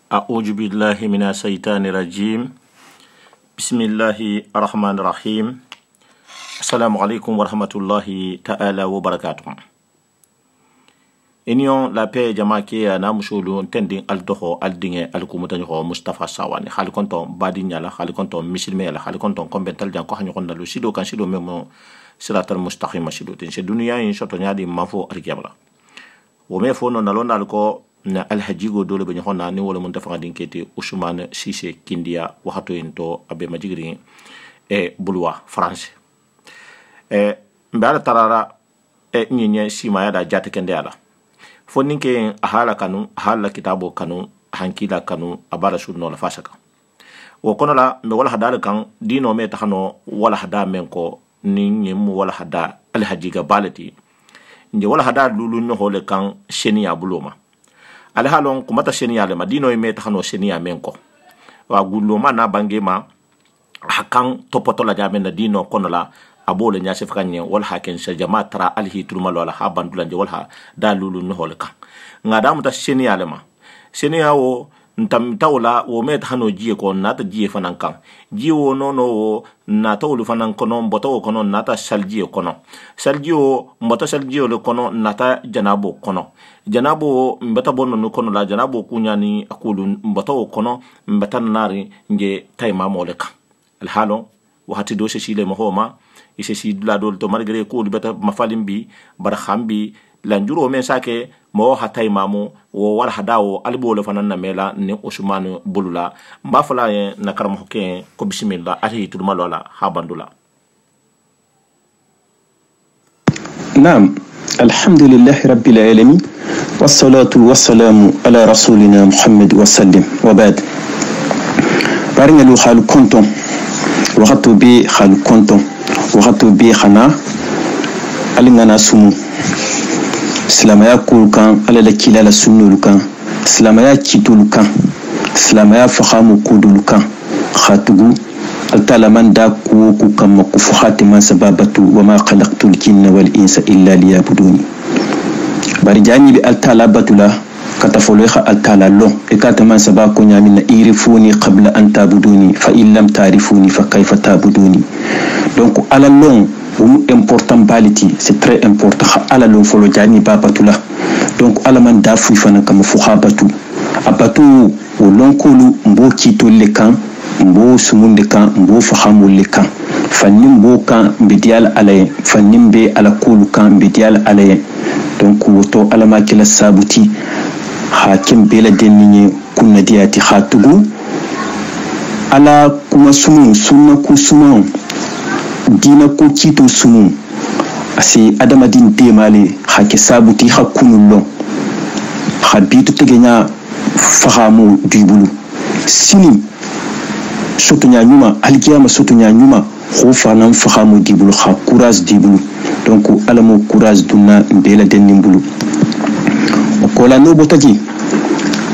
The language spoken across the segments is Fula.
أعوذ بالله من الشيطان الرجيم بسم الله الرحمن الرحيم السلام عليكم ورحمة الله تعالى وبركاته. إنيون لا بي جماكي أنا مشغول تندين الدخو الدين الكومتاني هو مصطفى سواني خالي كنتم بادين يلا خالي كنتم مسلمي يلا خالي كنتم كومبنتال جان كوخاني كنا لو سيدو كان سيدو ميمو صراط المستقيم سيدو تنشي دنيا إن شاء الله مافو الكياملا ومي فونو نالون الكو na alhajigo dole be nyona ni wala mun tafa din kete Ousmane Cissé Kindia waxato into abe majigri bulwa France mbala tarara nyenye sima ya da jate kende ala foninke ahala kanu hala kitabo kanu hankila kanu abara sunno la fasaka wo kono la me wala hadal kan dino me tahano wala hada men ko ni nyem wala hada alhajiga balati nje wala hada lulu no hole kan shenia buloma alhalon kumata shenia le madino me tahano shenia menko wa guloma na bangema hakan topoto la jabe na dino kono la abole nya sef kanye wal haken sa jama tra alhi turma wala ha bandulanje wal ha dalulu no holka ngada muta shenia le ma shenia wo ntam tawla wo me tahano jie ko nata jie fanan kan jie wo no wo nata wulu fanan kono mboto kono nata salji kono salji wo mboto salji le kono nata janabo kono janabo mbata bonno no kono la janabo kunyani akulu mboto kono mbata nari nge tayma moleka alhalo wahati do se shile mahoma ise si la dol to margre ko beta mafalimbi barhambi lanjuro men sake mo hatay mamu wo wal hadawo albolo fanan na mela ni Ousmane bulula mbafala na karam hoke ko bismillah ahi tuduma lola habandula. نعم الحمد لله رب العالمين والصلاة والسلام على رسولنا محمد وسلم وبعد بارنا لو خالو كنتم وخطو بي خالو كنتم وخطو بي خنا ألنا سمو سلامaya kul kan alala kilala sunnul kan سلامaya kitul kan سلامaya fahamu kudul kan khatugu altala man da ku kam ku khatima sababatu wama khalaqtul jinna wal insa illa liyabuduni bari jani bi altala batula katafolo kha altala lo e katama sabako nyamina irifuni qabla an tabuduni fa in lam tarifuni fa kayfa tabuduni. Donc ala long important baliti c'est très important ala lo folo jani babatula donc ala man da fu fana kam fu khabatu abatu o lonkolu mbo kito le kan mbo sumunde kan mbo fahamu le kan fannim bo kan bidial alaye fannim be ala kulu kan bidial alaye donc woto ala ma kila sabuti hakim bela denni kunna diati khatugu ala kuma sumun sunna ku sumun dina ko kito sumu asi adamadin demale hake sabuti hakunullo habitu tegenya fahamu dibulu sini sotunya nyuma alkiyama sotunya nyuma khofa nan fahamu dibulu khakuraz dibulu donc alamu kuraz dunna bela denimbulu ko la no botaji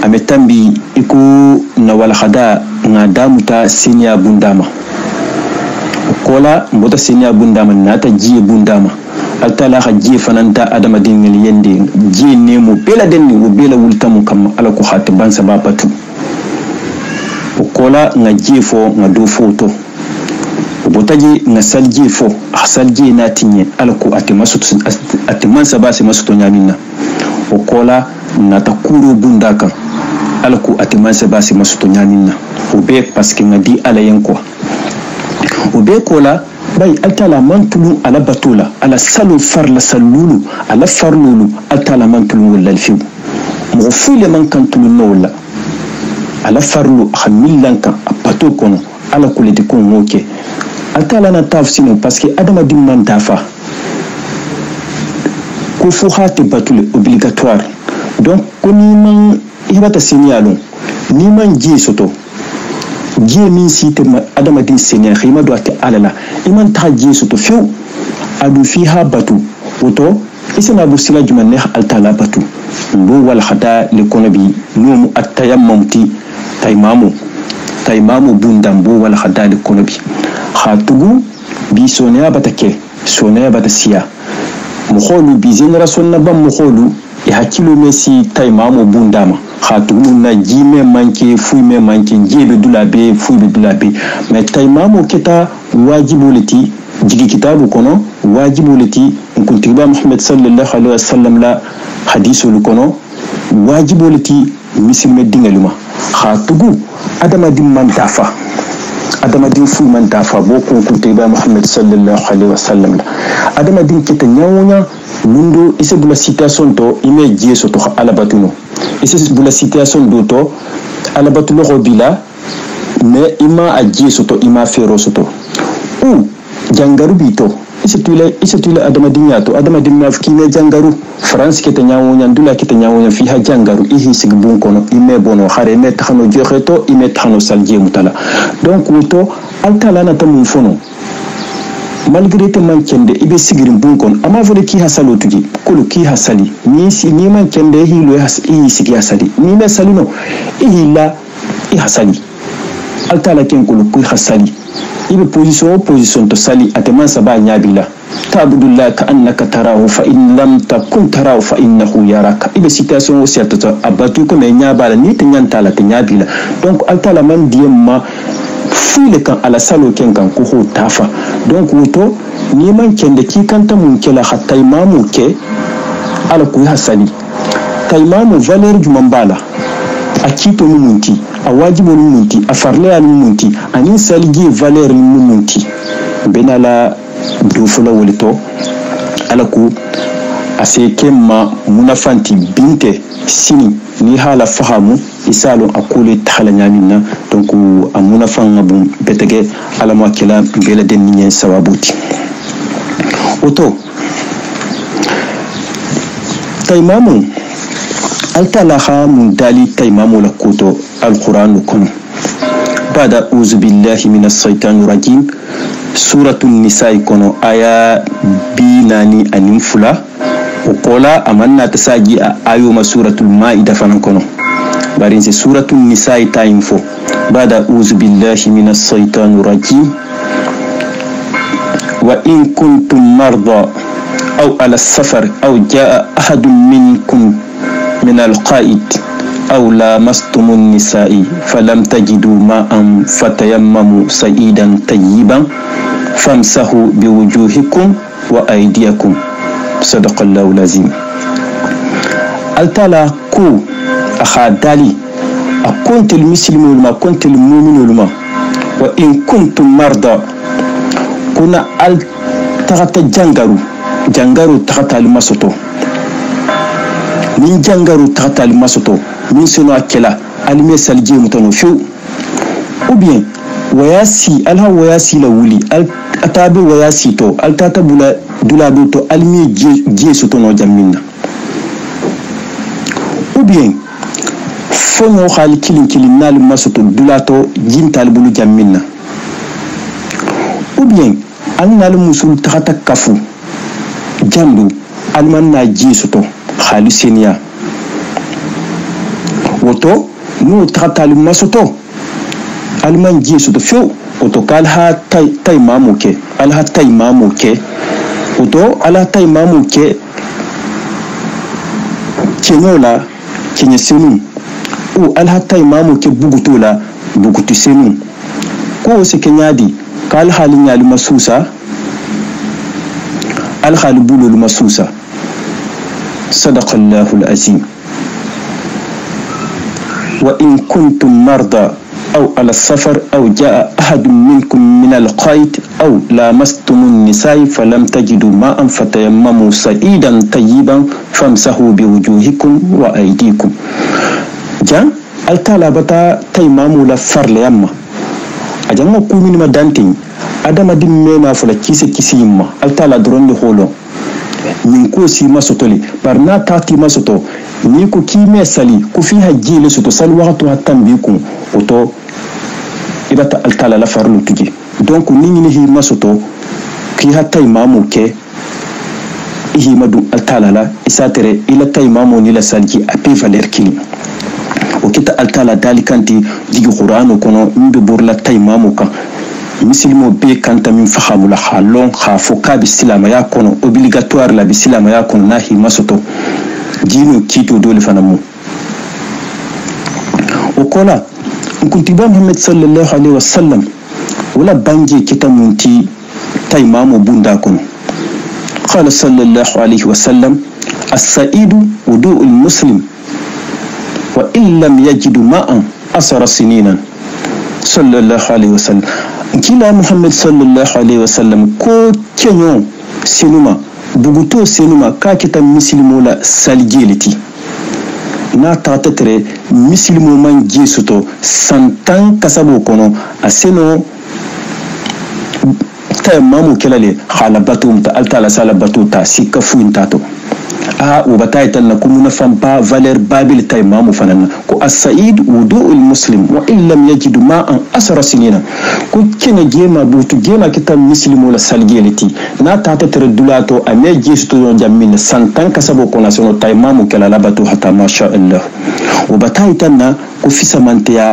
ametambi iko na wala khada ngadamuta sinya bundama kola mbota senya bundama nata jiye bundama altala ha jiye fananta adama dingel yende jiye nemo bela denni wo bela wultamu kam ala ko hatta ban sababatu kola nga jiye fo nga do foto botaji nga salji fo salji natinye ala ko atiman sabase masuto nyamina kola nata kuro bundaka ala ko atiman sabase masuto nyamina obe parce que nga di ala yenko وبيكولا باي التلا منتلو على بطولا على سلو فرلا سلولو على فرلولو التلا منتلو ولا الفيو مغفول من كنتلو نولا على فرلو خميل لانكا بطو كونو على كل ديكون موكي التلا نتافسينو باسكي ادما دي من دافا كوفو خاتي بطولي obligatoire donc koni man hibata signalo ni man ji soto jiye min site adamadin senya khima do ate alala iman ta jiye soto few adu fiha batu woto isana bu sila juman ne altala batu bo wal khada le konabi num atayammumti taymamu bundam bo wal khada le konabi khatugu bi sonya batake sonya batasiya mukholu bi generation na bam mukholu hakilo mesi taimamu bundama khatu na jime manke fuime manke jebe dulabe fuibe dulabe mais taimamu keta wajibu lati jigi kitabu kono wajibu lati kuntiba Muhammad sallallahu alaihi wasallam la hadithul kono wajibu lati misilme dingaluma khatugu adama dim man tafa adama din fu man tafa boko kuntiba Muhammad sallallahu alaihi wasallam la adama din keta nyawonya lundo ise bula situation to ime jeso to alabatuno ise bula situation do to alabatuno robila mais ima a jeso to ima fero soto u jangaru bito ise tula adama dinya to adama dinna fkine jangaru france kete nyawonya ndula kete nyawonya fi ha jangaru ihi sigbun kono ime bono khare me taxano joxeto ime taxano salje mutala donc wuto altala na tamu fono malgré te man kende ibe sigirin bunkon ama vole ki hasalo tuji kulu ki hasali ni man kende hilo i sigi hasali ni me salino ihila i hasali altala ken kulu ku hasali ibe position to sali atman saba nyabila ta'budullah ka annaka tarahu fa in lam takun tarahu fa innahu yaraka ibe situation o siata abatu ko me nyabala ni te nyantala te nyabila donc altala man diemma file kan ala salo ken kan ko ho tafa donc wuto ni man kende ki kanta mun kela hatta imamu ke ala ku hasali taimamu valeur du mambala akito ni munti a wajibo ni munti a farle ni munti anin salgi valeur ni munti benala do fula wolito ala ku ase kemma munafanti binte sini ni hala fahamu isalo akule tahala nyamina donc amuna fanga bum betege ala makila bela den nyen sababuti oto taimamu altala mun dali taimamu la koto alquran kun bada uzu billahi minas shaitanir rajim suratul nisa kono aya binani animfula ukola amanna tasaji ayo suratul maida fanan kono barin se suratul nisa ta info bada uzu billahi minas shaitanir rajim wa in kuntum marda aw ala safar aw jaa ahadun minkum min alqa'id aw lamastumun nisa'i falam tajidu ma'an fatayammamu sa'idan tayyiban famsahu biwujuhikum wa aydiyakum sadaqallahu lazim altala ku akhadali akuntil muslimun ma kuntil mu'minun ma wa in kuntum marda kuna al tagata jangaru tagata al masoto min jangaru tagata al masoto min sunu akela alime salje mutano fiu ou bien wayasi alha wayasi la wuli al atabe wayasi to al tata bula dulabe to alime je soto no jamminna ou bien fonyo khali kilin nal masoto dulato jintal bulu jamminna ou bien annal musul tagata kafu jambu almanna je soto khali senia woto no tagata al masoto alman je soto fio oto kalha tay mamuke alha tay mamuke oto ala tay mamuke kenyola kenye senu o alha tay mamuke bugutola bugutu senu ko se kenyadi kal halin yali masusa al hal bulul masusa sadaqallahu alazim wa in kuntum marda أو على السفر أو جاء أحد منكم من القائد أو لامستم النساء فلم تجدوا ماء فتيمموا سعيدا طيبا فامسحوا بوجوهكم وأيديكم جان التالا بتا تيمامو لا فرل يما أجانا كومين ما دانتين أدام دين مينا فلا كيسي يما التالا درون دي هولو نينكو سي ما سوتولي برنا تاتي ما سوتو نيكو كيمي سالي كو فيها جيلي سوتو سال وقتو هتان بيكم وتو ibata altala la farlu tuji donc nini hi masoto ki hatta imamu ke hi madu altala la isatere ila tay imamu ni la salji api valer kini o kita altala dalikanti digi qur'anu kono mbe burla tay imamu ka muslimo be kanta min fahamu la halon khafu ka bi silama ya kono obligatoire la bi silama ya kono na hi masoto dino kito dole fanamu okola kuntiba Muhammad sallallahu alaihi wasallam wala banji kita munti taimamu bunda kono qala sallallahu alaihi wasallam as-sa'idu wudu'ul muslim wa in lam yajidu ma'an asara sinina sallallahu alaihi wasallam kila Muhammad sallallahu alaihi wasallam ko kenyo sinuma buguto sinuma ka kita muslimo la saljeliti na tatatere muslimo man jesuto santan kasabo kono aseno ta mamu kelale khala batum ta altala sala batuta sikka fuintato وبتاعي تنكم نفهم فالير بابل تاي مامو فنان كو السعيد وضوء المسلم وإن لم يجد ماء أسر سنين كو كنا جيما بوتو جيما كتاب مسلم ولا سالجيلتي نا تاتا تردولاتو أمي جيستو جمين سانتان كسبو كوناسيونو تاي مامو كلا لباتو حتى ما شاء الله وبتاعي تنا كو في سمانتيا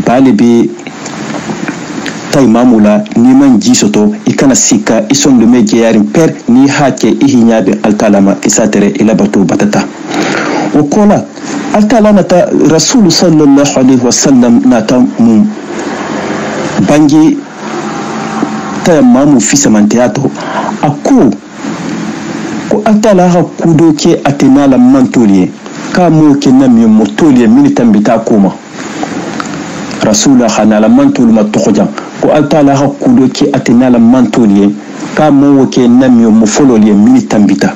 بالي بي mamula ni man jisoto ikana sika ison de meje yarin per ni hake ihinyabe altalama isatere ilabatu batata wakola altalama ta rasul sallallahu alaihi wasallam nata mu bangi tayammamu fi samantiyato ako ko altalaha kudoke atenala mantoliye kamo kenami motoliye minitambita koma rasula khanala mantol matokojam ko altala hakudo ke atenala mantoliye ka mo woke namyo mo fololiye mini tambita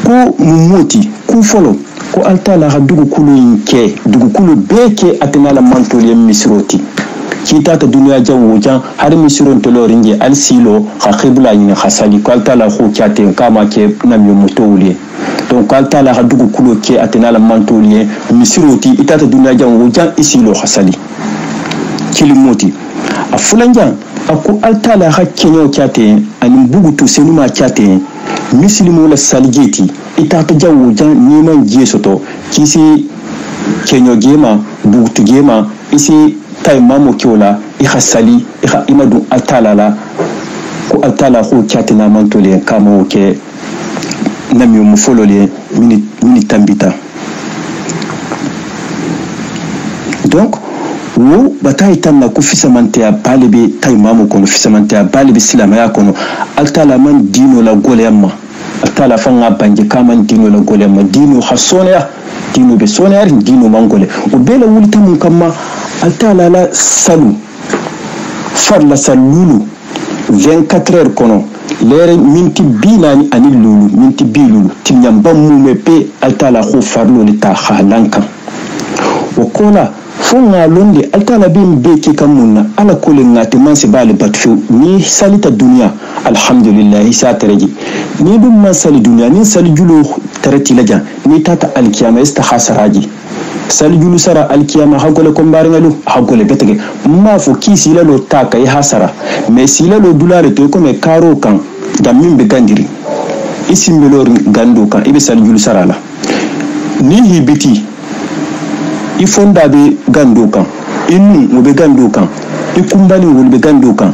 ko mumoti ku folo ko altala ha dugu kulu ke dugu kulu beke atenala mantoliye misroti kita ta duniya jawo jan har misron to loringe alsilo ha khibla yin khasali ko altala ko kyate kama ke namyo motoliye donc altala ha dugu kulu ke atenala mantoliye misroti itata duniya jawo jan isilo khasali kilimoti a fulanjan aku altala hakkenyo kyate anin bugutu senuma kyate mislimo la saligeti ita ta jawo jan neman jesoto kisi kenyo gema bugutu gema isi tay mamo kyola i hasali i imadu altala la ko altala ko kyate na mantole kama ke nami mu folole mini tambita donc wo batai tanna ku fisamantea balibi taimamu kono fisamantea balibi silamaya kono altala man dino la golema altala fanga banje kaman dino la golema dino hasonaya dino be sonaya dino mangole o bela wulta mun kamma altala la salu farla salulu 24 heures kono lere minti binani ani lulu minti bilulu tinyamba mume pe altala khu farlo ni ta khalanka o kola fonga londe altala bim beke kamuna ala kole ngati manse bale batfu ni salita dunya alhamdulillah sa tereji ni dum man sali dunya ni sali julo tereti laja ni tata alkiyama istakhasaraji sali julu sara alkiyama hagole ko mbaringalu hagole betege ma fo kisi lalo taka yi hasara mais si lalo dulare to ko me karo kan dammin be gandiri isimbelor gando kan ibe sali julu sara la ni hibiti ifonda be gando kan inu wo be gando kan ikumbali wo be gando kan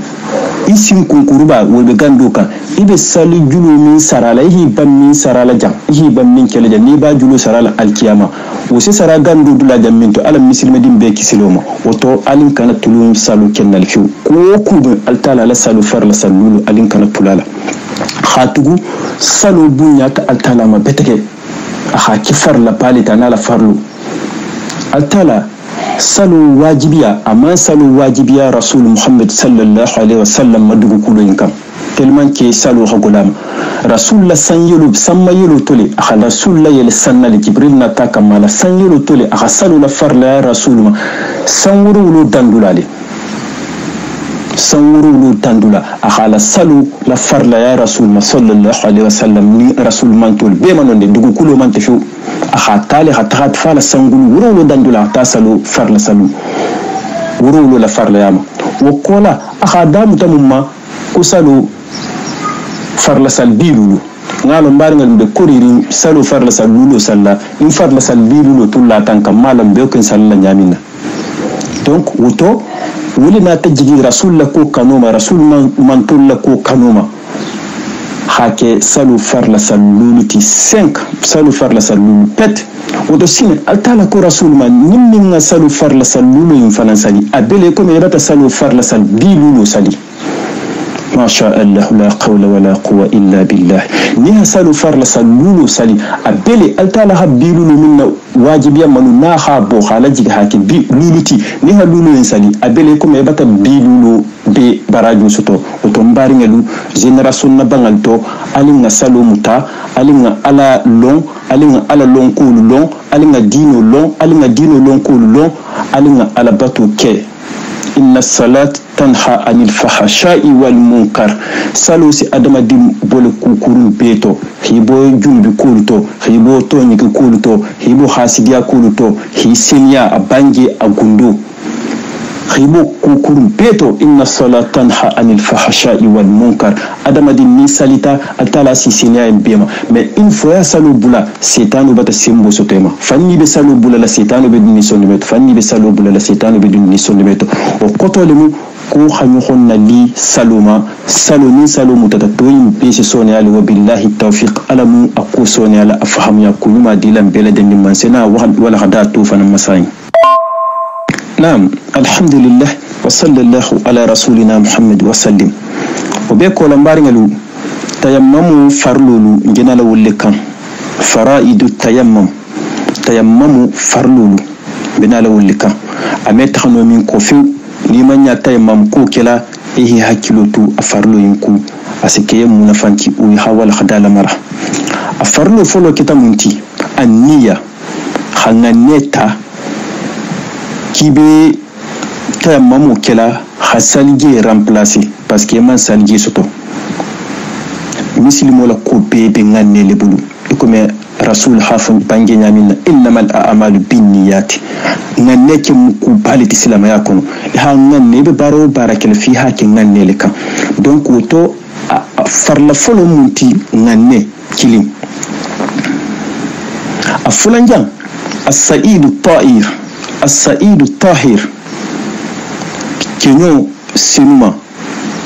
isin kunkuruba wo be gando kan ibe sali julu min sarala hi bam min sarala jam hi bam min kele jam ni ba julu sarala alkiyama wo se sara gando dula jam min to ala muslima dim be kisiloma woto alin kana tulum salu kennal fiu ko ku altala la salu far la salulu alin kana tulala khatugu salu bunya ta altala ma beteke ha kifar la palita na la farlu altala salu wajibiya amma salu wajibiya rasul muhammad sallallahu alaihi wasallam madugu kulo yinkam tellement que salu hagulam rasul la sanyelu samma yelu tole akha rasul la yel sannal jibril na takamala sanyelu tole akha salu la farla rasul ma sanwuru lu dandulale sanwuru lu dandula akha la salu la farla ya rasul ma sallallahu alaihi wasallam ni rasul man tol be manonde dugu kulo man tafu akha tali hatta fala sangulu wuro dandula ta salu farla salu wuro la farla yama wokola akha damu tamumma ko salu farla sal bilulu ngalo mbaringal be koriri salu farla sal lulu salla in farla sal bilulu tulla tanka malam be ko salla nyamina donc woto wuli na tajigi rasul la ko kanoma rasul man tulla ko kanoma hake salu farla salulu ti 5 salu farla salulu pet odo sine altala ko rasulma nimminga salu farla salulu in falansali abele ko me bata salu farla sal bilulu sali ما شاء الله لا قول ولا قوة إلا بالله نها سالو فرلا سالولو سالي أبلي ألتالا هبيلولو من واجبيا منو ناها بوخا لجيك هاكي بيلولتي نها لولو إنسالي أبلي كم يبتا بيلولو بي براجو سوتو وتنبارين لو جنراسون نبانغال تو ألينا سالو متا ألينا ألا لون ألينا ألا لون كول لون ألينا دينو لون ألينا دينو لون كول لون ألينا ألا باتو كي إن الصلاة تنهى عن الفحشاء والمنكر سالو سي أدم ديم بول كوكورو بيتو هيبو جنب كولتو هيبو تونيك كولتو هيبو حاسديا كولتو هي سينيا أبانجي أغندو هيبو كوكورو بيتو إن الصلاة تنهى عن الفحشاء والمنكر أدم ديم نيساليتا أتالا سي سينيا بيما mais une fois salo bula setanu bata simbo sotema fanni be salo bula la setanu be duni sonnemeto fanni be salo bula la setanu be duni sonnemeto o kotolemu ko xanyu xonna li saloma saloni salomu tata toyin besi sone ali wa billahi tawfiq alamu akko sone ala afham ya kuluma dilam bela den man sena wala hada to fana masay نعم الحمد لله وصلى الله على رسولنا محمد وسلم وبيكو لمبارنلو تيمموا فرلولو جنالا ولكان فرائد تيمموا فرلولو بنالا ولكان أمي تخنو من كوفيو لمن يتيمم كوكلا إيه هكيلوتو أفرلو ينكو أسكي منفانتي ويحاول خدال مرة أفرلو فلو كتامنتي النية خنانيتا kibe tayammamu kela hasalje remplacer parce que man salje soto mislimo la ko bebe nganne le bulu ikome rasul hafun bange nyamina innamal a'malu binniyati nganne ke muku baliti islam ya kono ha nganne be baro barakel fi ha ke nganne le kan donc to farla folo munti nganne kilim afulanjan as-sa'id at-ta'ir as-sa'id at-tahir kenyo senuma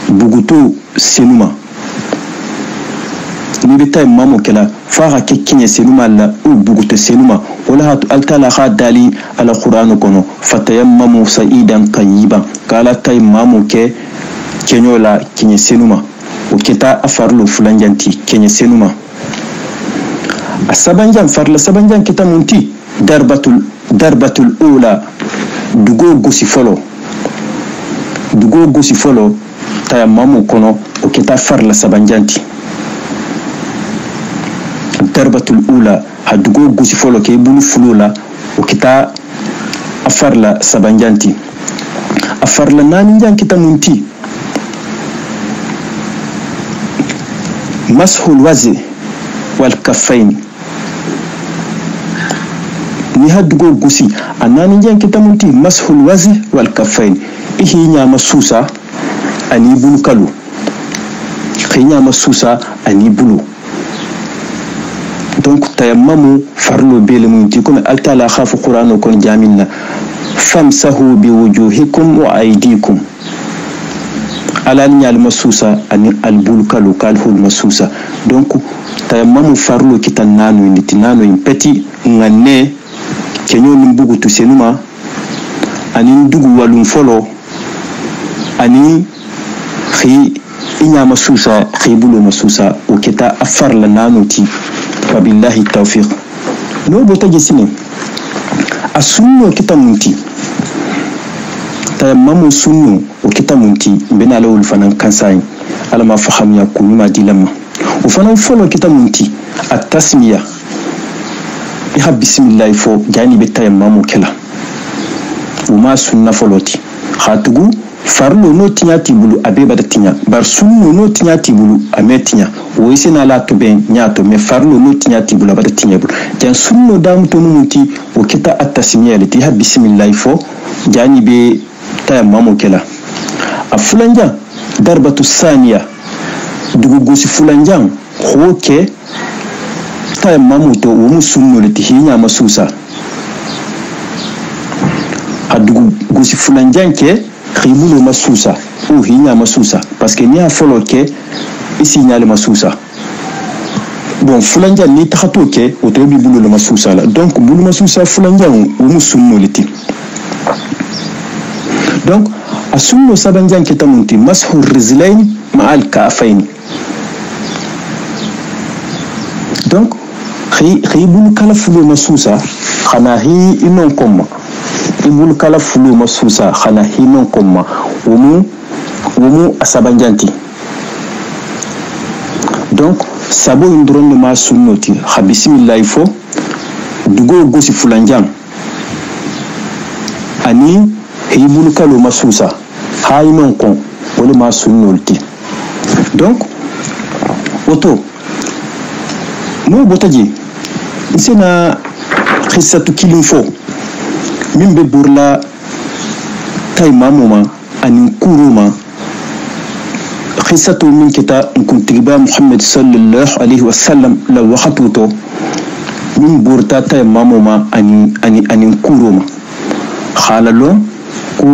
buguto senuma ni bitay mamo kala faha ke kinye senuma la u buguto senuma wala hatu altala khadali ala qur'an kono fatayammamu sa'idan tayyiban kala tay mamo ke kenyo la kinye senuma o kita afarlo fulanjanti kenye senuma asabanjan farla sabanjan kita munti darbatul ula dugo gosi folo tayammamu kono o kita farla sabanjanti darbatul ula ha dugo gosi folo ke bulu fulula o kita afarla sabanjanti afarla nani jan kita munti mashul wazi wal kaffain ni hadugo gusi anani jan kitamunti mashul wazi wal kaffain ihi nyama susa ani bulu kalu nyama susa ani bulu donc tayammamu farlo bele munti comme altala khafu qur'an kon jamilna famsahu biwujuhikum wa aydikum ala nyal masusa ani albul kalu kalhul masusa donc tayammamu farlo kitanano ni tinano impeti nganne kenyo nimbugu tusenuma ani ndugu walum folo ani khi inya masusa khibulu masusa ukita afarla nanuti wabillahi tawfiq no botaje sine asunno kitamunti tayammamu sunnu ukitamunti mbena lawul fanan kansai alama faham ya kunuma dilama ufanan folo kitamunti at-tasmiya iha bismillah fo jani be tayammamu kala uma sunna foloti khatugu farlo no tinya tibulu abeba da tinya bar sunno no tinya tibulu ametinya woisina la to ben nyato me farlo no tinya tibulu abada tinya bulu jan sunno dam to munti o kita at-tasmiya lati ha bismillah fo jani be tayammamu kala afulanja darbatu saniya dugu gosi fulanjan hoke tayammamu to wo musunno lati hinya masusa adugu gosi fulanjan ke khibulo masusa o hinya masusa parce que ni a folo ke isi nyale masusa bon fulanjan ni taxato ke o tebi bulu le masusa la donc bulu masusa fulanjan o musunno liti donc asunno sabanjan ke tamunti mashu rizlain ma al kafain donc khi bulu kala fulu masusa khana hi inon komma ibul kala fulu masusa khana hi non komma wumu asabanjanti donc sabo indron de ma sunnoti ha bismillah ifo dugo gosi fulanjang ani ibul kala masusa ha inon kon wala ma sunnoti donc auto mo botaji isena qissatu kilinfo min be burla tay mamuma anin kuruma qissatu min kita kuntiba muhammad sallallahu alaihi wasallam la waqatuto min burta tay mamuma anin kuruma khalalo ku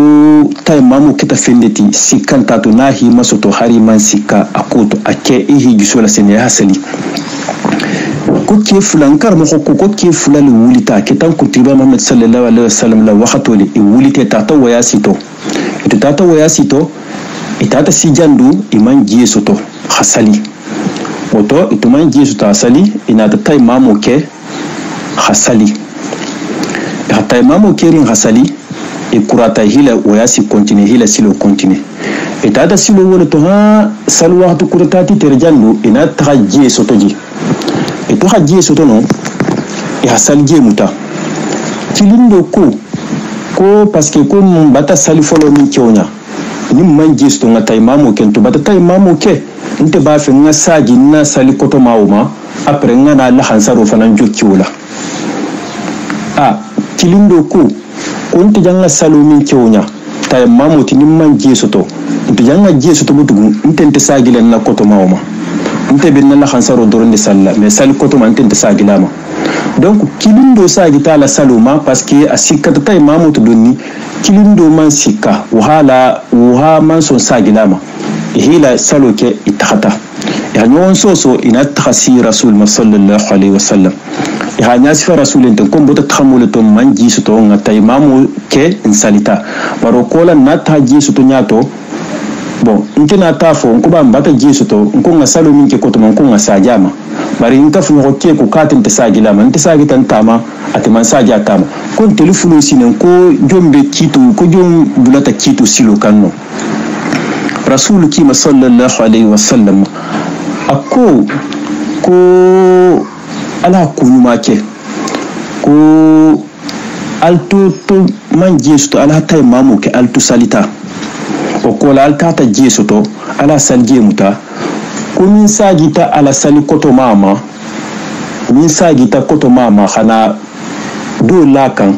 tay mamu kita fendeti sikanta to nahi masoto hari man sikka akoto ake ihi jusola sene hasali ko ke fulankar mo ko ke fulal wulita ke tan kutiba muhammad sallallahu alaihi wasallam la waqatoli wulite tata waya sito ito tata waya sito itata sijandu iman jesoto hasali oto ito man jesoto hasali inata tay mamo ke hasali tay mamo ke rin hasali e kurata hila waya si continue hila silo continue itata silo wala to ha salwa to kurata ti terjandu inata jesoto ji ito haji sotono e hasalje muta kilindo ko parce que ko mun bata sali folo min kewnya ni manje sto ngata imamu ken to bata tay imamu ke nte ba fe nga saji na sali koto mawuma après nga na la hansaro fanan jokki wala kilindo ko nte janga salo min kewnya tay imamu ti ni manje soto nte janga je soto butugu nte saji len na koto mawuma nte binna la khansaro doron de salla mais sal koto man tente sagilama donc kilindo sagita la saluma parce que asikata tay mamutu donni kilindo man sikka wa man son sagilama hila saloke itakhata ya non soso ina takhasi rasul sallallahu alaihi wasallam ya nyasi fa rasul enten ko bota thamule to man jisu to ngata mamu ke insalita baro kola nata jisu to nyato bon nkina tafo nkuba mbata jisu to nkunga salo minke koto nkunga sajama bari nkafu ngoke ko katin tasagilama ntasagita ntama atman saja tama kon telefonu sinen ko jombe kitu ko jom bulata kitu silo kanno rasul kima sallallahu alaihi wasallam akko ko ala kunuma ke ko alto to man jisu to ala tay mamu ke alto salita o kola altata jesoto ala salje muta ko min sagita ala sali koto mama min sagita koto mama khana do lakan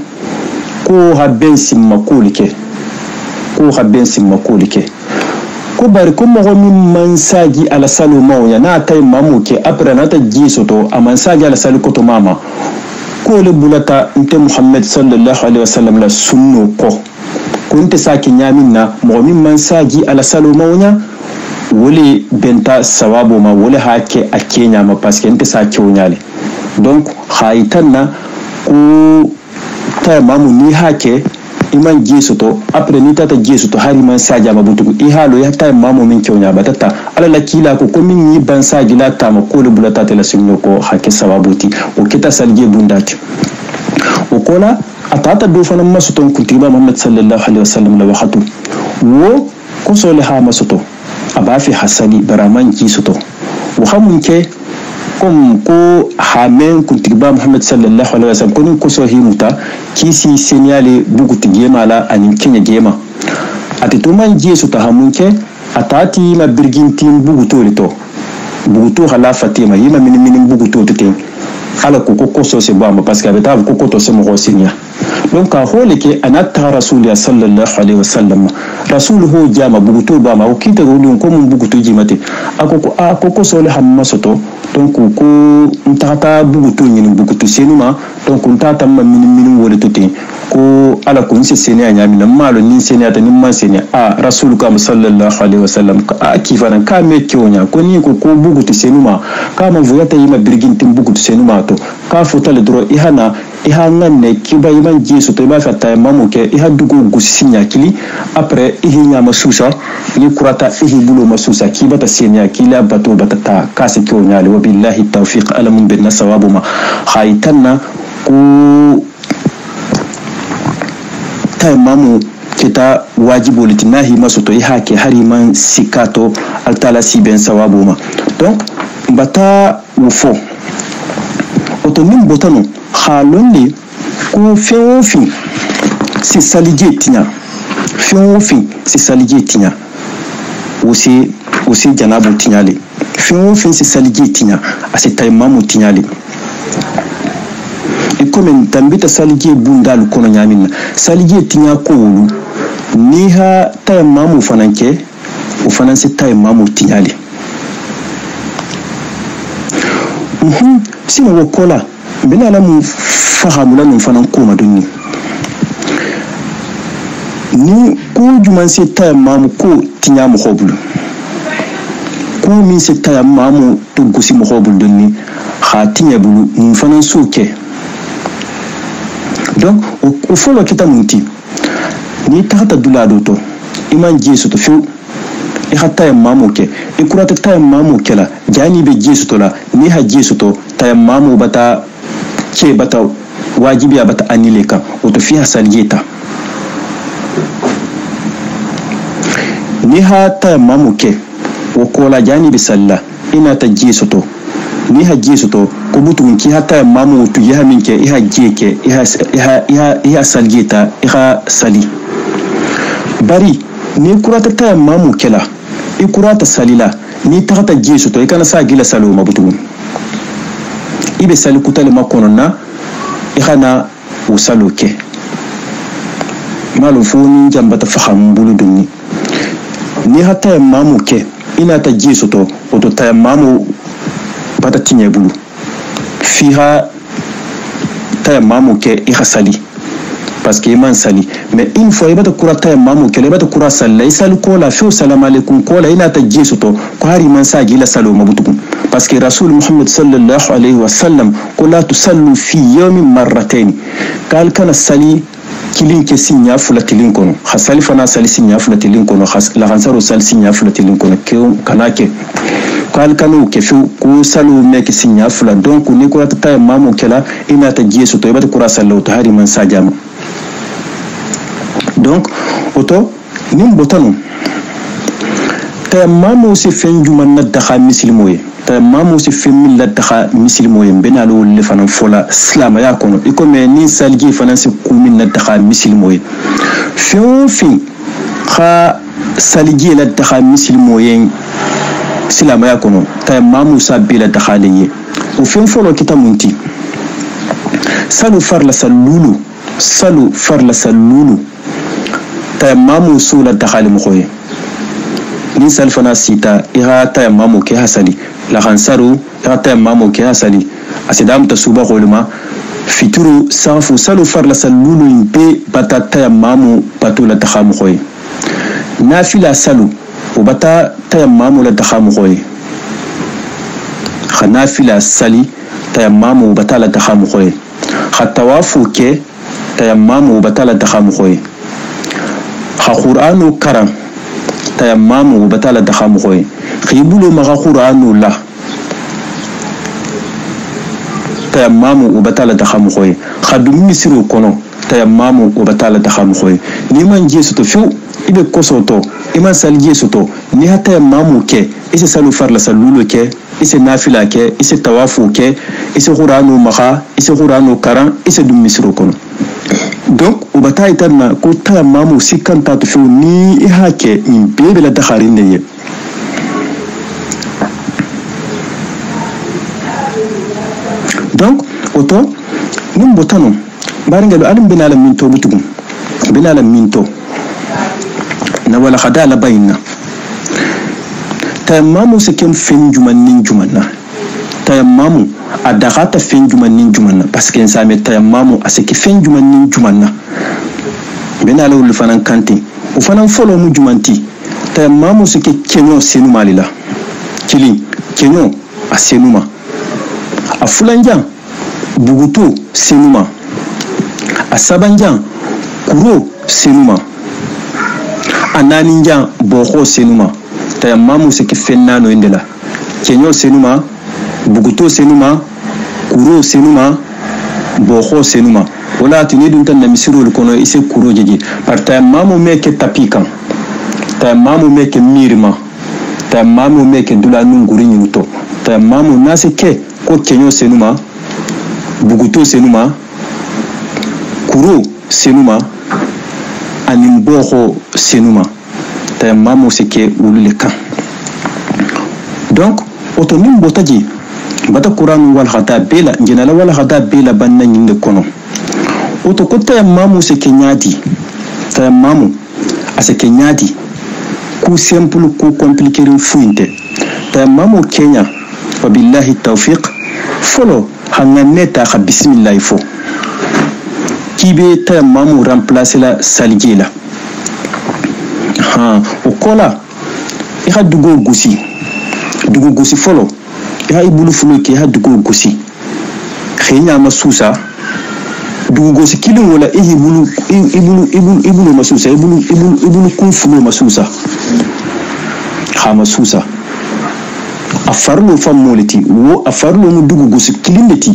ko haben simma kulike ko bari ko mo min man sagi ala salu mawya na tay mamuke apre na ta jesoto aman sagi ala sali koto mama ko le bulata inte muhammad sallallahu alaihi wasallam la sunno ko kunte saki nyaminna mo min man sagi ala salo mawnya wole benta sawabu ma wole hake akenya ma parce que inte saki wonyale donc khaitanna ku ta mamu ni hake iman jesuto après ni tata jesuto hari man saja mabutu I halo ya ta mamu min kyonya batata ala la kila ko min ni ban sagi la ta ma ko le bulata te la sunno ko hake sawabuti o kita salje bundati o kola atata do fana masuton kutiba muhammad sallallahu alaihi wasallam la waqatu wo ko so le ha masuto abafi hasani baraman jisuto wa hamunke kom ko hamen kutiba muhammad sallallahu alaihi wasallam konin ko so himuta kisi senyale buguti gema la anin kenya gema atito man jisuto hamunke atati ma birgintin buguto buguto hala fatima yima min buguto tete ala ko so se bamba parce que abeta ko to se mo sinya donc a holeke anatta rasul ya sallallahu alaihi wasallam rasul ho jama buguto ba ma okita go dum ko mun buguto jimate akoko so le hamma soto donc ko ntata buguto nyini buguto senuma donc ntata ma min wole tote ko ala ko nse sene anyami na malo ni sene ata ni man sene rasul kam sallallahu alaihi wasallam kifana ka me kyonya ko ni ko bugutu senuma ka ma vuyata yima birgin tim bugutu senuma to ka fotale dro ihana nganne kiba iman jesu to ba fata mamu ke dugo gusinya kili après ihinya masusa ni kurata bulo masusa kiba ta sene kila bato batata ka se kyonya wa billahi tawfiq alamun bin sawabu ma khaitanna ku ta mamu kita wajibu litinahi masoto ihake hariman sikato altala siben sawabu ma donc bata wufo oto nim botano halonde ko feofi si salije tinya feofi si salije tinya aussi janabu tinyale feofi si salije tinya asita mamu tinyale comme tambita salije bundalu kono nyamina salije tinya ko wulu ni ha tay mamu fananke o fananse tay mamu tinyale sino wokola bina la mu fahamula no fanan ko madunni ni ko juman se tay mamu ko tinya mu hobulu ko min se tay mamu to gusi mu hobulu donni ha tinya bulu mu fanan soke. Donc au fond le kita munti ni tahta dulado to iman jesu to fu e hatta mamu ke e kurata ta mamu kela jani be jesu to la ni ha jesu to ta mamu bata ke bata wajibi bata anile ka o to fi hasaliyeta ni ha ta mamu ke o kola jani be salla ina ta jesu to ni ha jesu to ko butun ki hatta mamu to ya minke iha jeke iha saljeta iha sali bari ni kurata ta mamu kela i kurata salila ni tahta jesu to ikana sa gila salo mabutun ibe sali kutale makono na ihana usaloke malu funi jambata faham bulu dunni ni hatta mamu ke ina ta jesu to oto ta mamu bata tinye bulu fiha ta mamu ke ihasali parce que man sali mais une fois ibata kura ta mamu ke ibata kura sallai sal ko la fi salam alaikum ko la ina ta jesu to ko hari man sa gila salo mabutu parce que rasul muhammad sallallahu alaihi wasallam ko la tusallu fi yawmin marratayn kal kana sali kilin ke sinya fulatilin kono hasali fana sali sinya fulatilin kono la hansaro sal sinya fulatilin kono ke kanake kal kanu ke fu ko salu me ke sinya fula donc ni ko ta mamu kela ina ta jesu to ibata kura sallu to hari man sa jama donc oto nim botanu ta mamu se fenjuman na dakha muslimoye ta mamu se femmi la dakha muslimoye benalo le fanan fola islam ya kono iko me ni salgi fanan se kumin na dakha muslimoye fin kha salgi la dakha muslimoye islam ya kono ta mamu sabila dakha leye o fen folo kita munti salu farla salulu ta mamu sula dakhali mukhoye ni salfana sita ira ta mamu ke hasali la hansaru ira ta mamu ke hasali asidam tasuba qolma fituru safu salu farla salulu imbe bata ta mamu batula dakhamu khoye nafila salu o bata ta mamu la dakhamu khoye khanafila sali ta mamu batala dakhamu khoye khatawafu ke ta mamu batala dakhamu khoye Qur'anu karam tayammamu batala dakhamu khoy khibulu maga Qur'anu la tayammamu batala dakhamu khoy khadum misiru kono tayammamu batala dakhamu khoy ni man jesu to fu ibe kosoto iman sal jesu to ni hatta tayammamu ke ise salu farla salulu ke ise nafila ke ise tawafu ke ise Qur'anu maga ise Qur'anu karam ise dum misiru kono donc o bata itanna ko ta mamu sikanta to fu ni ihake in bebe la dakharin ne donc oto nim botano baringalo alim binala minto butugum binala minto na wala khadala bayna ta mamu sikem fin juman jumanna ta mamu adakata fin juman jumanna parce que ça met ta mamu aseki fin juman jumanna bena la wul fanan kanti o fanan folo mu jumanti tayammamu se ke kenyo senuma lila kili kenyo a senuma a fulanjan buguto senuma a sabanjan kuro senuma a naninjan boho senuma tayammamu se ke fennano indela kenyo senuma buguto senuma kuro senuma boho senuma wala tuni dun tan misiro kono ise kuro jeje par tayammamu me ke tapikan tayammamu me ke mirma tayammamu me ke dula nunguri nyuto tayammamu nase ke ko kenyo senuma buguto senuma kuro senuma animboho senuma tayammamu se ke ulule kan donc otonim botaji bata Quran wal khata bela jinala wal khata bela banna nyinde kono oto ko tayammamu se ke nyadi tayammamu ase ke nyadi ku simple ku compliqué fuinte tayammamu Kenya wa billahi tawfiq folo hanganeta kha bismillah fo kibe tayammamu remplacer la saligela o kola iha dugo gusi folo iha ibulu fulo ke iha dugo gusi khenya masusa dugo gusi kilin wala ibulu masusa ibulu kun fulo masusa masusa afarlo famoliti wo afarlo mu dugo gusi kilin leti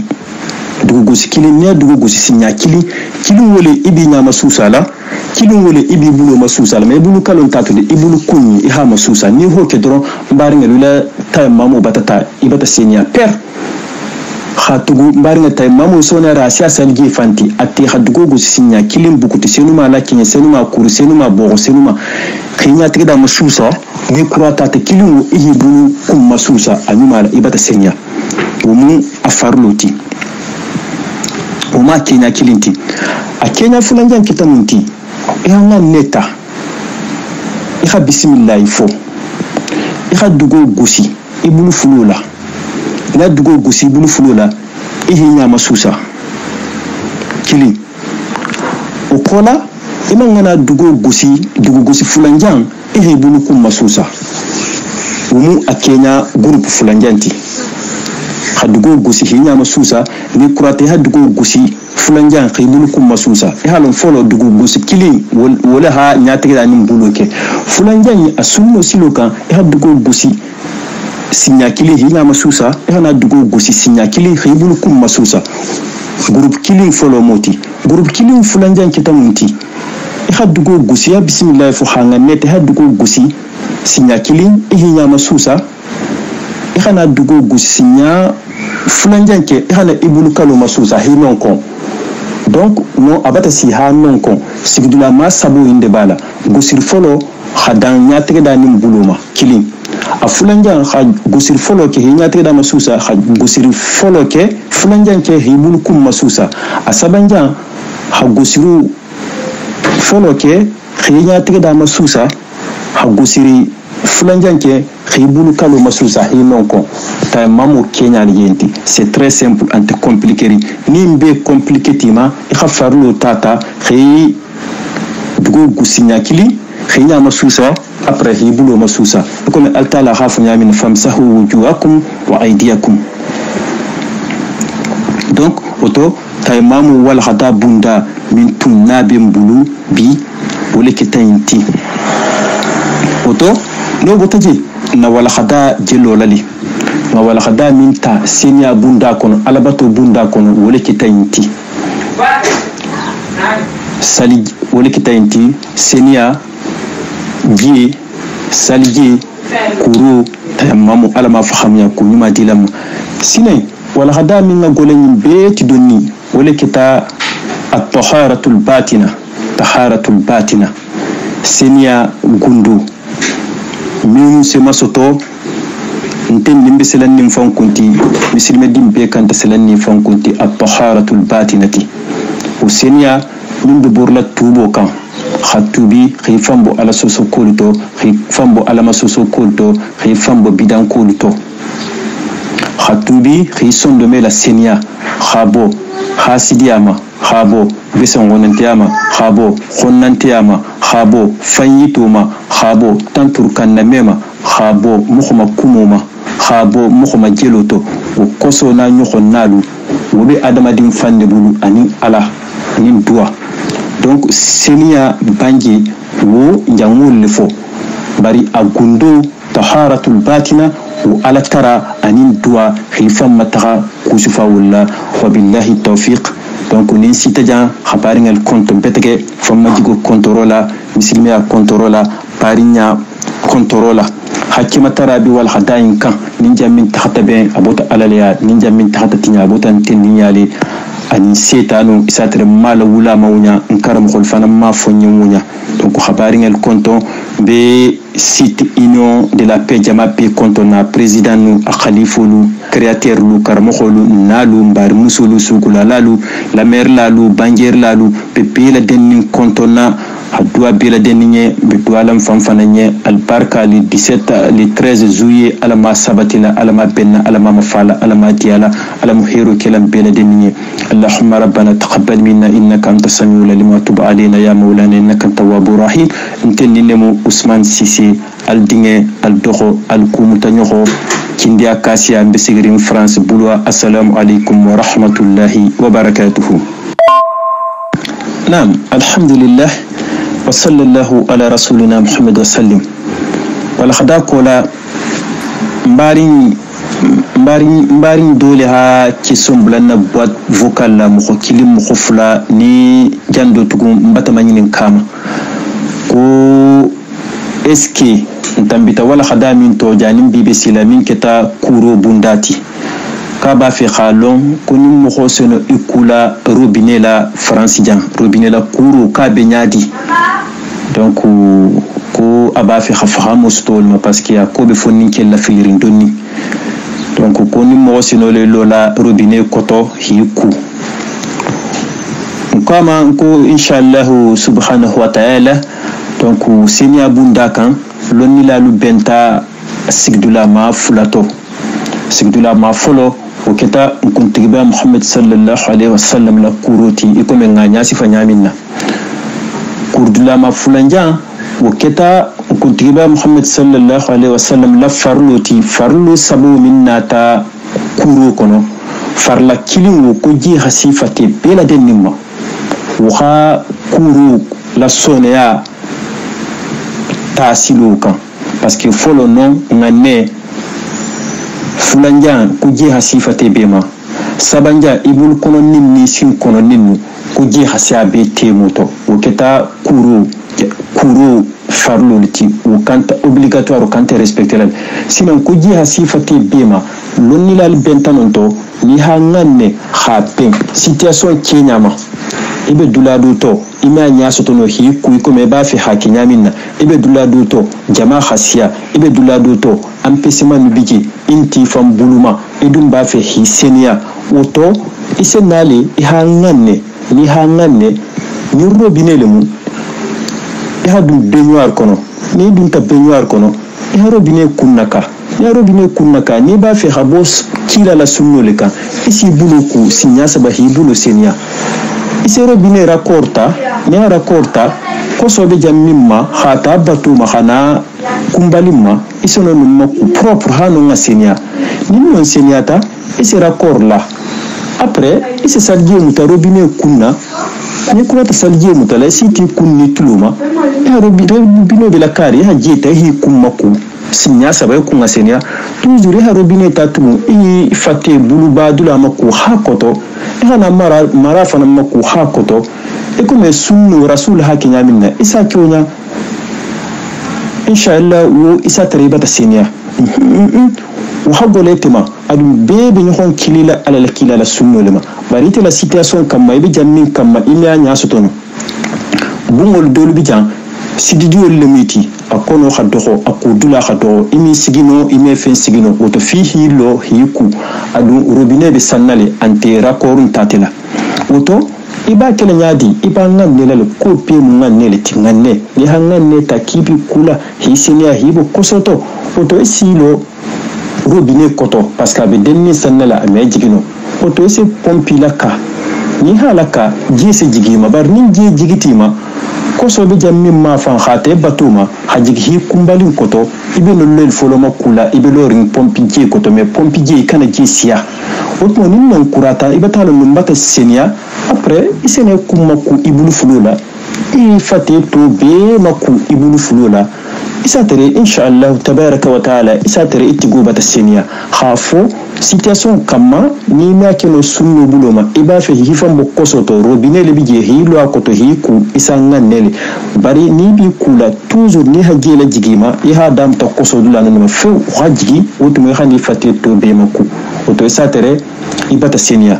dugo gusi kilin ne dugo gusi sinya kilin wala ibi nya masusa la kilin wala ibi bulu masusa la me bulu kalon tatude ibulu kunni iha masusa ni ho ke dron mbaringa lula tayammamu batata ibata sinya per khatugu mbaringa tayammamu sona rasia salgi fanti atti khadugo gusi sinya kilin bukuti senuma la kinya senuma kuru senuma bogo senuma khinya tigda masusa ni kurata ta kilin wo ihi bulu kum masusa anyuma la ibata sinya umu afarloti uma kenya kilinti a kenya fulanjan kitamunti ihanga neta iha bismillah fo iha dugo gusi ibulu fulula ina dugo gusi ibulu fulula ihinya masusa kili okola imangana dugo gusi fulanjan ihi ibulu kum masusa umu a kenya group fulanjanti hadugo gusi hinya masusa ni kurate hadugo gusi fulanjan khibulu kum masusa e halon folo dugo gusi kili wala ha nyate da nim buluke fulanjan asunno siloka e hadugo gusi sinya kili hinya masusa e hana dugo gusi sinya kili khibulu kum masusa group kili folo moti group kili fulanjan kitamunti e hadugo gusi ya bismillah fu hanga nete hadugo gusi sinya kili e hinya masusa e hana dugo gusi sinya fulanjan ke hana ibulu kalo masusa hinon kon donc no abata si ha non kon sigdula ma sabo inde bala gusir folo hadan nyatege da nim buluma kilin a fulanjan ha gusir folo ke nyatege da masusa ha gusir folo ke fulanjan ke hibulu kum masusa a sabanjan ha gusiru folo ke nyatege da masusa ha gusiri fulanjan ke khibulu kalo masusa hinon kon tayammamu Kenya yenti c'est très simple ante compliqué ni mbe compliqué tima ikhafarlo tata khi dugo gusinya kili khinya masusa après hibulo masusa comme altala khafu yamin famsahu wujuhakum wa aydiyakum donc auto tayammamu wal khada bunda min tunnabi mbulu bi wole kitayinti auto no botaji na wal khada jelo lali ma wala khada minta senya bunda kono alabato bunda kono wole kitayinti sali wole kitayinti senya ji salji kuru tayammamu alama fahamya ko nyuma dilam sinay wala khada min ngolen beeti donni wole kita at-taharatul batina senya gundu min se masoto nten nimbe selanni fonkunti misilme dimbe kanta selanni fonkunti at-taharatul batinati usenia nimbe borla tubo kan khatubi khifambo ala soso kulto khifambo ala masoso kulto khifambo bidan kulto khatubi khison de la senia khabo hasidiama khabo besongonantiama khabo khonnantiama khabo fanyituma khabo tanturkanna mema khabo mukhma kumuma khabo mukhma jeloto o koso na nyoko nalu wobe adamadin fande bulu ani ala ani dua donc senia bangi wo njangul lefo bari agundo taharatul batina wa ala tara ani dua khifam mataga kusufa wala wa billahi tawfiq donc ni sitaja khabari ngal compte betege famma jigo controla misilmiya controla parinya controla hakima tarabi wal hadayin kan ninja min tahta be abota alaliya ninja min tahta tinya abota tiniyali ani setanu isatre mala wula mawnya nkaram khol fana ma fonyo munya donc khabari ngal compte be site union de la paix jama pe compte na président nu khalifulu créateur lu karmokholu nalu mbar musulu sugula lalu la mer lalu banger lalu pe la denni compte na hadwa bila denniye bidwalam fanfananye albarka li 17 li 13 juillet alama sabatila alama benna alama mafala alama diala alama hero kelam bila denniye allahumma rabbana taqabbal minna innaka antas samiul alim wa tub alaina ya maulana innaka tawwabur rahim intenni nemu Ousmane Cissé aldinge aldokho alkumutanyokho kindia kasia mbesigirin France bulwa assalamu alaikum wa rahmatullahi wa barakatuh. Naam, alhamdulillah wa sallallahu ala rasulina Muhammad wa sallim. Wala khada kola mbari dole ha ki somblanna boîte vocale la mo kilim mo khufla ni jando tugum mbata manyinin kama ko eski ntambita wala khada min to janim bibe silamin keta kuro bundati ka ba fi khalon kuni mo khosono ikula robinet la francijan robinet la kuro ka benyadi donc ko aba fi khafahamo stolma parce qu'il y a ko be fonni kella filirin donni donc ko ni mo sino le lola robinet koto hiku kama ko inshallah subhanahu wa ta'ala donc senia bunda kan lonni la lu benta sigdula ma fulato sigdula ma folo o keta kuntiba Muhammad sallallahu alaihi wasallam la kuroti ikome nganya sifa nyaminna kurdula ma fulanja o keta kuntiba Muhammad sallallahu alaihi wasallam la farlo sabu minnata kuro kono farla kilingo ko ji hasifate bela denimma wa kuro la soneya tasiluka parce que folo non ngane fulanja ko ji hasifate bema sabanja ibul kono ninni sin kono ninnu ko ji hasiabe temuto o keta kuro farlo liti o kanta obligatoire o kanta respecter sinon ko ji hasifate bema lonni lal bentanonto ni hanganne khapen situation kenyama ibe dulado to ima nya sotono hi ku me ba fi hakinya minna ibe dulado to jama khasiya ibe dulado to ampesima nubiji inti fam buluma idum ba fi hi senia oto isenale ihanganne ni hanganne ni robinele mu ihadu beñuar kono ni dum ta beñuar kono iharobine kunnaka ni ba fi habos kila la sunnole kan isi buluku sinya sabahi bulu senia isero bine rakorta koso be jammimma khata batuma khana kumbalimma isono numma propre hano ngasenia ninno seniata isi rakorla après isi salje mutarobine kunna ni kuna ta salje mutala siti kunni tuluma ya robine be la kari ha jeta hi kummaku sinya sabai kun ngasenia toujours ha robine tatu i fate buluba dula maku hakoto hana mara fana maku hakoto ekume sunnu rasul hakinya minna isa kyonya inshallah wo isa tariba tasiniya wa hagoletema adu bebe nyhon kilila ala la kilala sunnu lema barite la situation kamma ibe jammin kamma ila nya sotono bungol dolu bijan sididio lemiti akono khadoko akudula khadoko imi sigino ime fen sigino oto fihi lo hiku adu robinet be sannale ante rakorun tatila oto iba kele nyadi iba nganne le ko pe mu nganne le tinganne li hanganne takibi kula hisenia hibo kosoto oto esilo robinet koto parce que abe denni sannala ame jigino oto ese pompi la ka ni halaka ji se jigima bar ni ji jigitima koso be jammi ma fan khate batuma hajigi hi kumbalin koto ibe no lel foloma kula ibe lorin pompi ji koto me pompi ji kana ji siya otmo nin non kurata ibe talo lumbata senia après isene kumaku ibulu fulula i fate to be maku ibulu fulula isatere inshallah tabaraka wa taala isatere itigubata senia khafo situation kama ni na keno sunno buloma iba fe hifam bo kosoto robinet le bije hilo akoto hiku isanga nele bari ni bi kula toujours ni hajela jigima iha dam ta kosodula no fe hajigi wotu me khani fate to be maku oto isatere ibata senia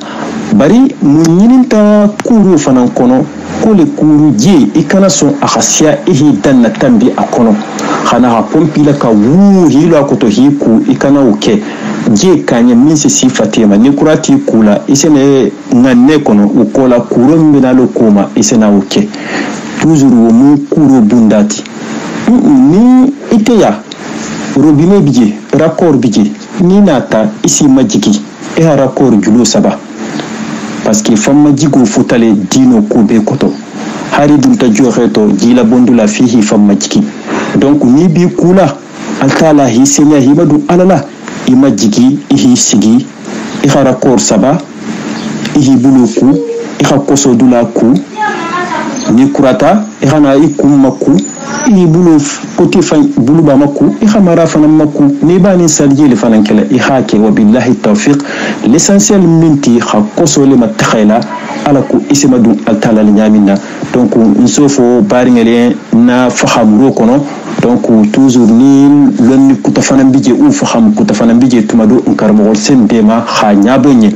bari munyininta kuru fanan kono kole kuru je ikana son akhasia ihi danna tambi akono khana ha pompi la ka wu hilo akoto hiku ikana uke je kanye minse sifatema ni kurati kula isene nganne kono ukola kuro mbinalo koma isena uke toujours wo mu kuro bundati ni iteya robinet bije raccord bije ni nata isi majiki e raccord julo saba parce que famma jigo futale dino ko be koto hari dum ta joxeto jila bondula fihi famma jiki donc ni bi kula altala hi senya hi madu alala ima jigi ihi sigi iha rakor saba ihi buluku iha koso dulaku ni kurata iha na ikum maku ihi bulu koti fa bulu ba maku iha mara fana maku ni bani salje le fana kala iha ke wa billahi tawfiq l'essentiel minti kha koso le matakhaila ala ku isima du altala nyamina donc nsofo bari ngale na fahamuro kono donc toujours ni lonni kutafana bije u faham kutafana bije tumado nkarmo sen bema kha nyabonye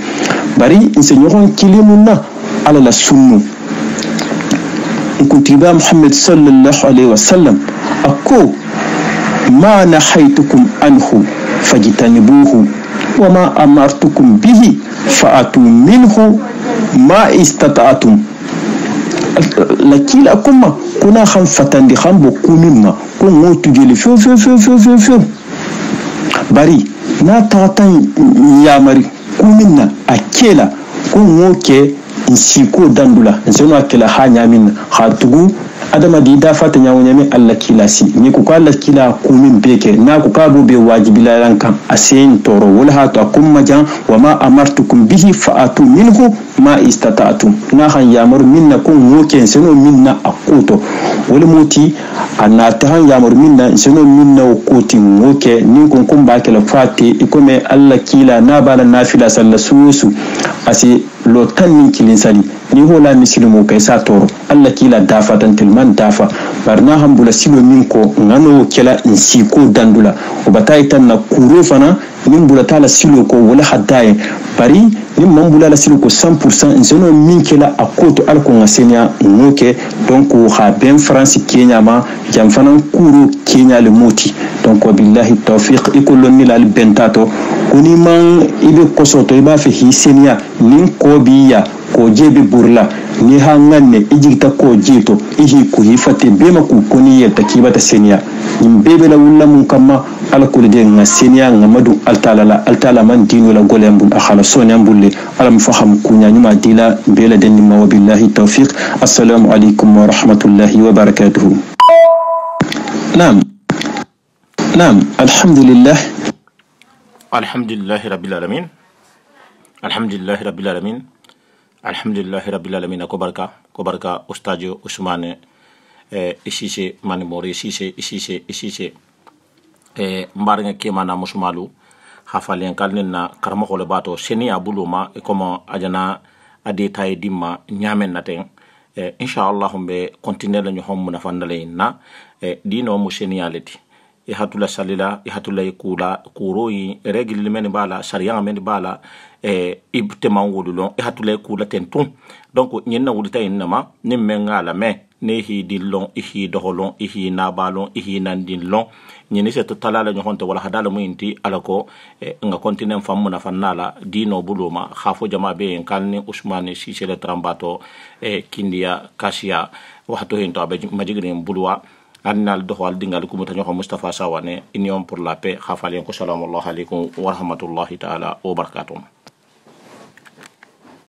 bari nsenyoron kilimuna ala la sunnu kutiba muhammad sallallahu alaihi wasallam akko ma nahaytukum anhu fajtanibuhu wama amartukum bihi fa'atu minhu ma istata'tum lakila kuma kuna kham fatandi kham boku mimma ko ngotu jeli fo bari na tatan yamari kuminna akela ko ngoke nsiko dandula nzeno akela hanya minna khatugu adama di da fata nyawo nyame Allah kilasi ni ko Allah kila kumin beke na ko kabo be wajibila rankan asen toro wala hatu akum majan wama amartukum bihi fa'atu minhu ma istata'tum na han yamar minna ko ngoke seno minna akoto wala moti anata han yamar minna seno minna okoti ngoke nin kon kon ba kala fate ikome Allah kila na bala nafila sallasusu asi lo tan min kilin sali ni hola mislimu kai sa toro Allah kila dafa tan tilman dafa barna hambula silo min ko ngano kela insi ko dandula o batai tan na kuro fana min bula tala silo ko wala hadaye bari ni mambula la silo ko 100% nzeno min kela akoto alko ngasenya ngoke donc ha ben France Kenya ma jam fana kuro Kenya le moti donc billahi tawfiq ikolon ni lal bentato kuni man ibe kosoto iba fe hisenia nin ko biya ko jebe burla ni hanganne ijigta ko jeto ihi ko hifate bema ku koni yelta kibata senia nim bebe la wulla mun kama ala ko de nga senia ngamadu altala man dinu la golembul akhala sonya mbulle alam faham kunya nyuma dila bela den ma wa billahi tawfiq assalamu alaikum wa rahmatullahi wa barakatuh نعم الحمد لله rabbil alamin alhamdulillah rabbil alamin alhamdulillah rabbil alamin ko barka ustadio Ousmane isise mani mori isise mbarnga kemana musmalu hafalen kalnina karma ko le bato senia buluma e comme ajana ade tay dimma nyamen naten inshallah be continuer lañu hom na fandale na dino mu seniality e hatula salila e hatula kula kuroi règle men bala sharia men bala ibte mangudulon e hatula kula tentum donc nyina wulita inma nimmenga la me ne hi dillon ihi doholon ihi nabalon ihi nandinlon nyini se to talala nyonte wala hadala muinti alako nga continent famu na fanala dino buluma khafo jama be en kalni Ousmane Cissé le trambato kindia kasia wato hinto abe majigrin bulwa arnal do wal dingal ko mutanyo ko Mustafa Sawane Union pour la paix khafalen ko salamu alaikum wa rahmatullahi ta'ala wa barakatuh.